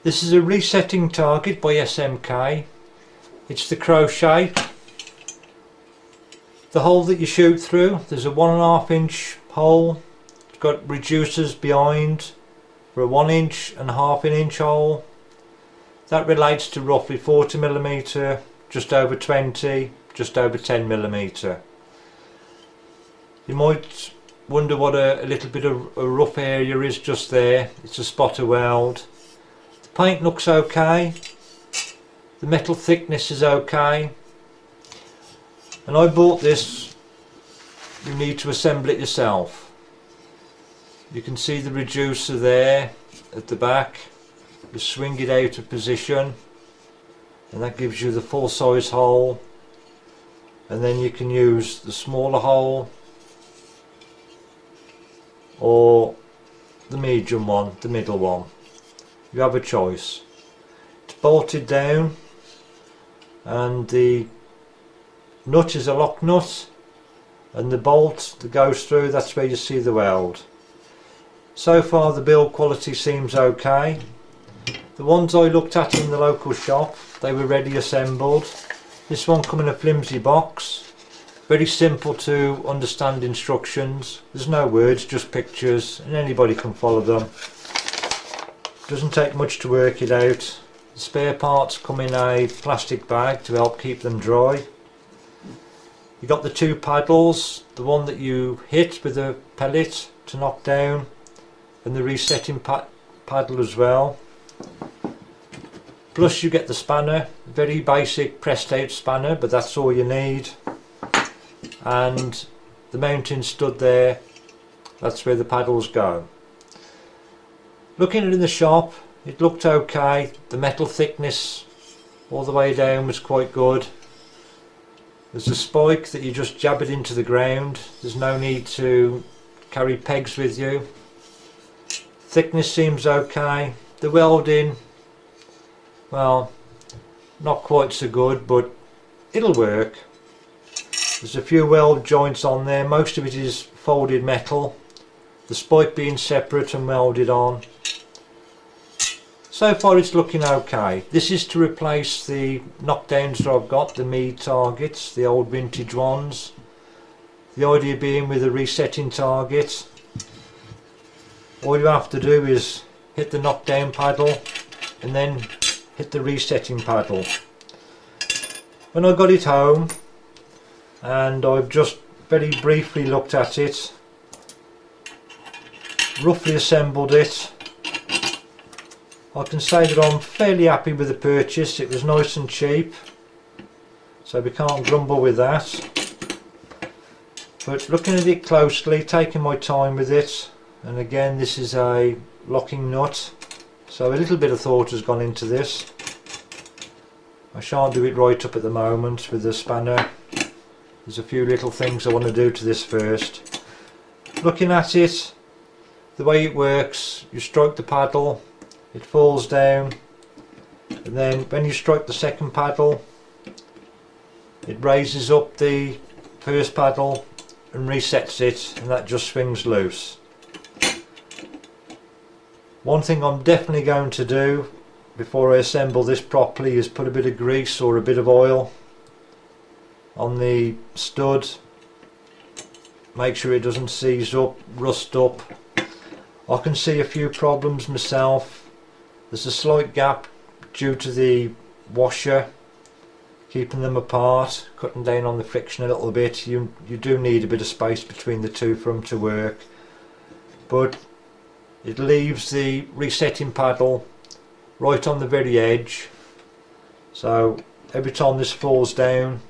This is a resetting target by SMK. It's the crow shape. The hole that you shoot through, there's a 1.5 inch hole. It's got reducers behind for a 1 inch and 1/2 inch hole. That relates to roughly 40mm, just over 20, just over 10mm. You might wonder what a little bit of a rough area is just there. It's a spot of weld. The paint looks okay. The metal thickness is okay. And I bought this. You need to assemble it yourself. You can see the reducer there at the back. You swing it out of position and that gives you the full size hole, and then you can use the smaller hole or the medium one, the middle one. You have a choice. It's bolted down and the nut is a lock nut, and the bolt that goes through, that's where you see the weld. So far the build quality seems okay. The ones I looked at in the local shop, they were ready assembled. This one come in a flimsy box. Very simple to understand instructions. There's no words, just pictures, and anybody can follow them. Doesn't take much to work it out. The spare parts come in a plastic bag to help keep them dry. You got the two paddles, the one that you hit with a pellet to knock down, and the resetting paddle as well. Plus you get the spanner, very basic pressed out spanner, but that's all you need. And the mounting stud there, that's where the paddles go. Looking at it in the shop, it looked okay. The metal thickness all the way down was quite good. There's a spike that you just jab it into the ground. There's no need to carry pegs with you. Thickness seems okay. The welding, well, not quite so good, but it'll work. There's a few weld joints on there. Most of it is folded metal, the spike being separate and welded on. So far it's looking okay. This is to replace the knockdowns that I've got, the Mead targets, the old vintage ones. The idea being with a resetting target, all you have to do is hit the knockdown paddle and then hit the resetting paddle. When I got it home and I've just very briefly looked at it, roughly assembled it, I can say that I'm fairly happy with the purchase. It was nice and cheap, so we can't grumble with that. But looking at it closely, taking my time with it, and again this is a locking nut, so a little bit of thought has gone into this. I shan't do it right up at the moment with the spanner. There's a few little things I want to do to this first. Looking at it, the way it works, you strike the paddle, it falls down, and then when you strike the second paddle, it raises up the first paddle and resets it, and that just swings loose. One thing I'm definitely going to do before I assemble this properly is put a bit of grease or a bit of oil on the stud. Make sure it doesn't seize up, rust up. I can see a few problems myself. There's a slight gap due to the washer keeping them apart, cutting down on the friction a little bit. You do need a bit of space between the two for them to work, but it leaves the resetting paddle right on the very edge, so every time this falls down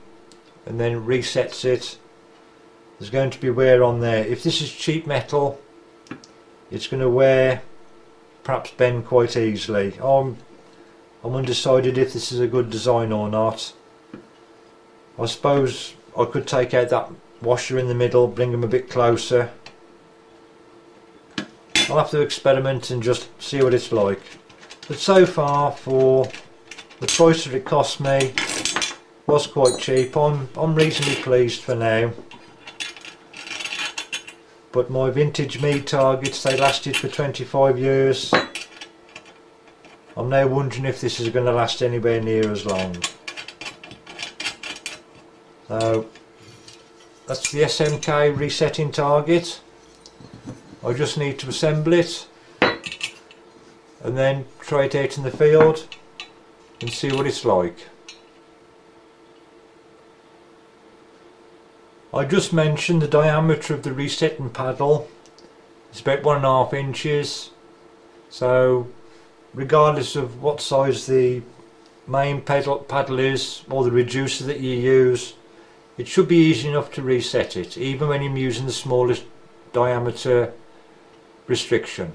and then resets it, there's going to be wear on there. If this is cheap metal, it's going to wear, perhaps bend quite easily. I'm undecided if this is a good design or not. I suppose I could take out that washer in the middle, bring them a bit closer. I'll have to experiment and just see what it's like. But so far, for the price that it cost me, was quite cheap. I'm reasonably pleased for now. But my vintage Mead targets, they lasted for 25 years. I'm now wondering if this is going to last anywhere near as long. So that's the SMK resetting target. I just need to assemble it and then try it out in the field and see what it's like. I just mentioned the diameter of the resetting paddle is about 1.5 inches, so regardless of what size the main paddle is or the reducer that you use, it should be easy enough to reset it, even when you're using the smallest diameter restriction.